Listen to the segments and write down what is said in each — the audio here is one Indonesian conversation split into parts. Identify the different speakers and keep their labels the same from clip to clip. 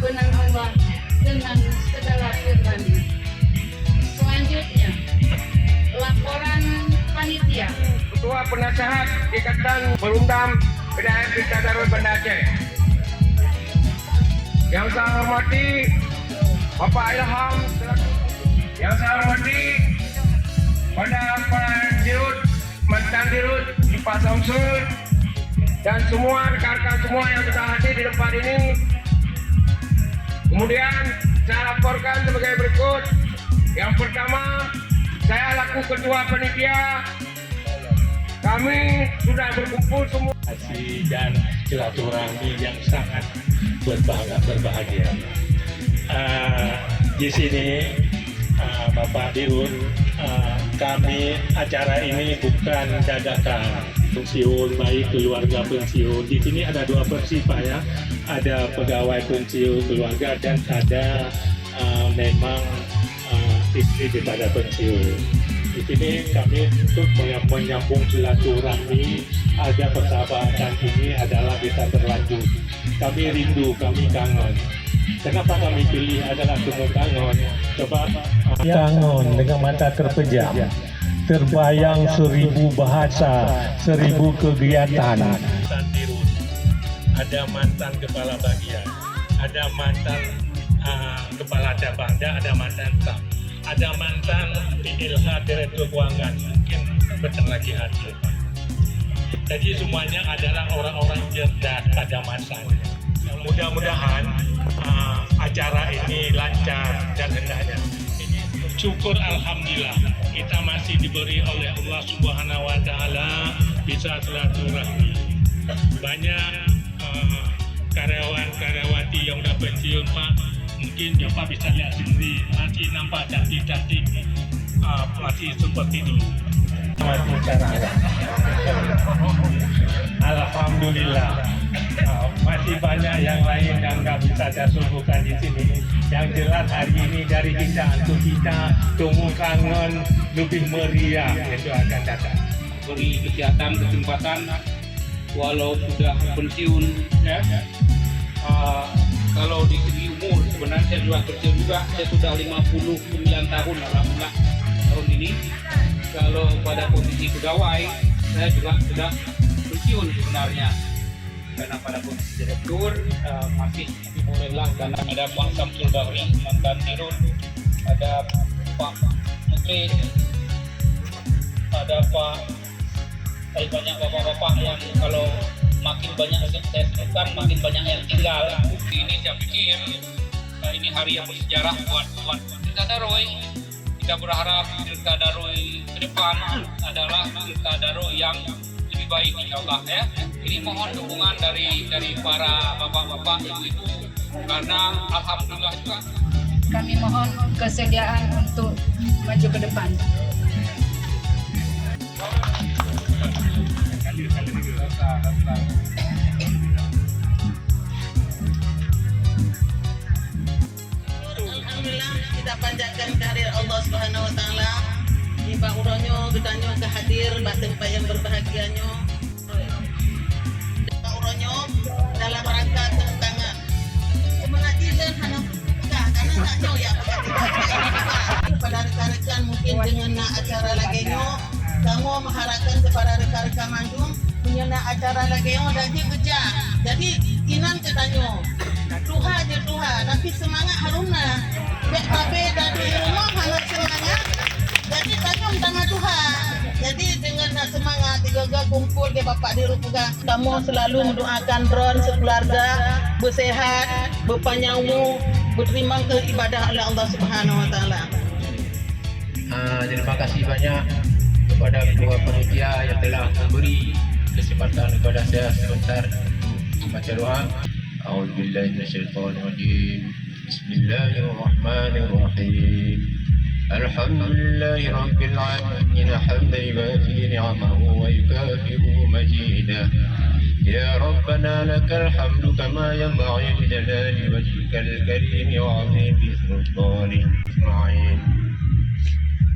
Speaker 1: benar Allah dengan segala firman-Nya. Selanjutnya, laporan panitia.
Speaker 2: Ketua Penasehat Ikatan Perundang PDAM Darul Banda Aceh. Yang saya hormati Bapak Ilham, yang saya hormati pada Dirut, mantan Dirut, Pak Samsul, dan semua rekan-rekan semua yang sudah hadir di tempat ini. Kemudian saya laporkan sebagai berikut. Yang pertama, saya laku ketua panitia. Kami sudah berkumpul semua
Speaker 3: dan silaturahmi yang sangat berbahagia. Di sini Bapak Dirut, kami acara ini bukan dadakan pensiun, baik keluarga pensiun. Di sini ada dua versi Pak ya, ada pegawai pensiun keluarga dan ada memang istri daripada pensiun. Di sini kami untuk menyambung silaturahmi agar persahabatan ini adalah bisa berlanjut. Kami rindu, kami kangen. Kenapa kami pilih adalah semua kangen? Coba
Speaker 4: kangen dengan mata terpejam, terbayang 1000 bahasa, 1000 kegiatan.
Speaker 3: Mantan Dirut, ada mantan kepala bagian, ada mantan kepala cabang, dan ada mantan staff. Ada mantan PLH Direktur Keuangan, mungkin betul lagi hadir. Jadi semuanya adalah orang-orang cerdas pada masanya. Mudah-mudahan acara ini lancar dan hendaknya. Syukur Alhamdulillah kita masih diberi oleh Allah Subhanahu Wa Taala bisa silaturahmi. Banyak karyawan-karyawati yang udah pensiun Pak. Mungkin Bapak bisa lihat sendiri, masih nampak cantik-cantik, masih seperti dulu. Alhamdulillah, masih banyak yang lain yang nggak bisa saya sebutkan di sini. Yang jelas hari ini dari kita untuk kita tunggu kangen lebih meriah itu akan datang.
Speaker 5: Beri kesempatan walau sudah pensiun ya. Kalau di segi umur sebenarnya saya juga kecil juga, saya sudah 59 tahun alhamdulillah tahun ini. Kalau pada posisi pegawai saya juga sudah pensiun sebenarnya, karena pada posisi direktur masih dimulailah karena ada Pak Samsul Bahri mantan Dirut, ada Pak Menteri, ada Pak, banyak bapak-bapak yang kalau makin banyak saya sebutkan makin banyak yang tinggal. Ini saya pikir ini hari yang bersejarah buat Pilkada Roy. Kita berharap Pilkada Roy ke depan adalah Pilkada Roy yang lebih baik insyaallah ya. Ini mohon dukungan dari para bapak-bapak ibu-ibu karena alhamdulillah juga
Speaker 1: Kami mohon kesediaan untuk maju ke depan.
Speaker 6: Alhamdulillah kita panjatkan kehadiran Allah Subhanahu Wa Taala. Di Pak Uronyo gedanyo kehadir tempat yang berbahagianyo. Pak Uronyo dalam rangka tangan mengajikan anak karena naknya ya kepada rekan-rekan mungkin dengan acara lagenyo kamu mengharapkan kepada rekan-rekan Mandung punya acara lagenyo dan dia kerja. Jadi inan ketanyo Tuhan je Tuhan, tapi semangat haruna. BKB dari rumah hangat semangat. Jadi tajam tangan Tuhan. Jadi dengan semangat tiga kumpul ke Bapak Dirut juga. Kamu selalu mendoakan Ron sekeluarga bersehat, berpanjang umur, berterima ke ibadah oleh Allah Subhanahu Wa Taala.
Speaker 7: Terima kasih banyak kepada ketua panitia yang telah memberi kesempatan kepada saya sebentar membaca doa. A'udzubillahi minasyaitonirrajim. Bismillahirrahmanirrahim. Alhamdulillahi rabbil alamin hamdan yuwafi ni'amahu wa yukafi'u majidah. Ya Rabbana lakal hamdu kama yanbaghi li jalali wajhikal karim wa 'azimi sultanik ajma'in.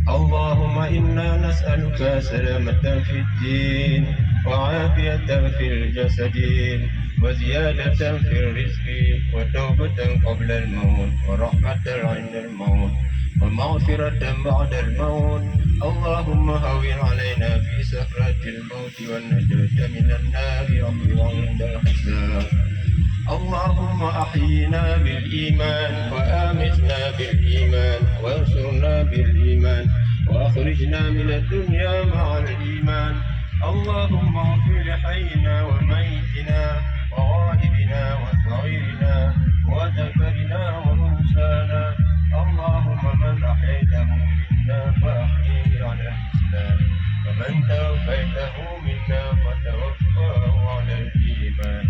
Speaker 7: Allahumma inna nas'aluka salamatan fid din wa 'afiyatan fil jasadin وزيادة في الرزق وتوبة قبل الموت ورحمة عند الموت ومغفرة بعد الموت. اللهم هون علينا في سكرات الموت والنجاة من النار عند الحساب. اللهم أحينا بالإيمان وآمتنا بالإيمان وانصرنا بالإيمان وأخرجنا من الدنيا مع الإيمان. اللهم اغفر لحينا وميتنا وغائبنا وصغيرنا وذكرنا وأنثانا. اللهم من أحييته منا فأحييه على الإسلام ومن توفيته منا فتوفاه على الإيمان.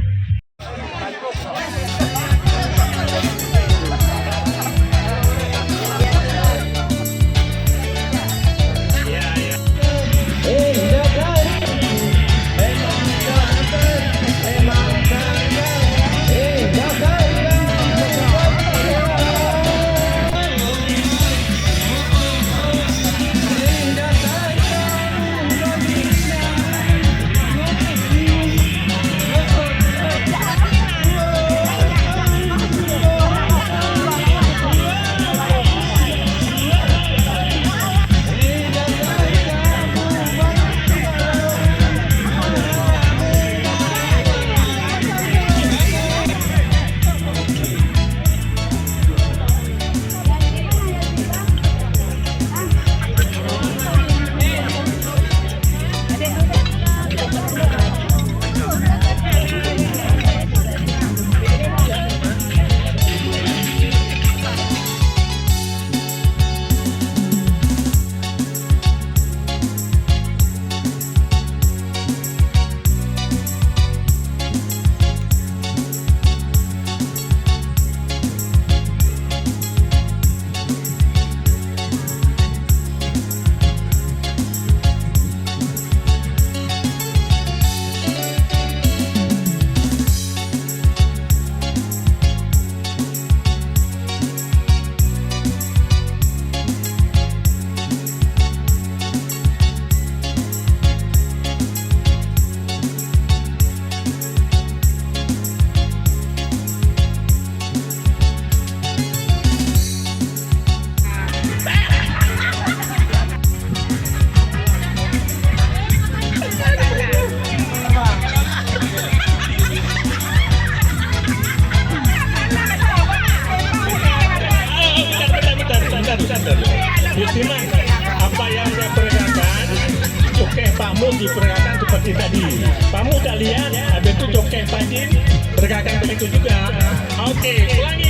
Speaker 3: Disimak apa yang saya peragakan. Cokeh Pak Mu diperagakan seperti tadi. Pak Mu tak lihat, habis itu cokeh Pak Jin peragakan begitu juga. Oke, ulangi.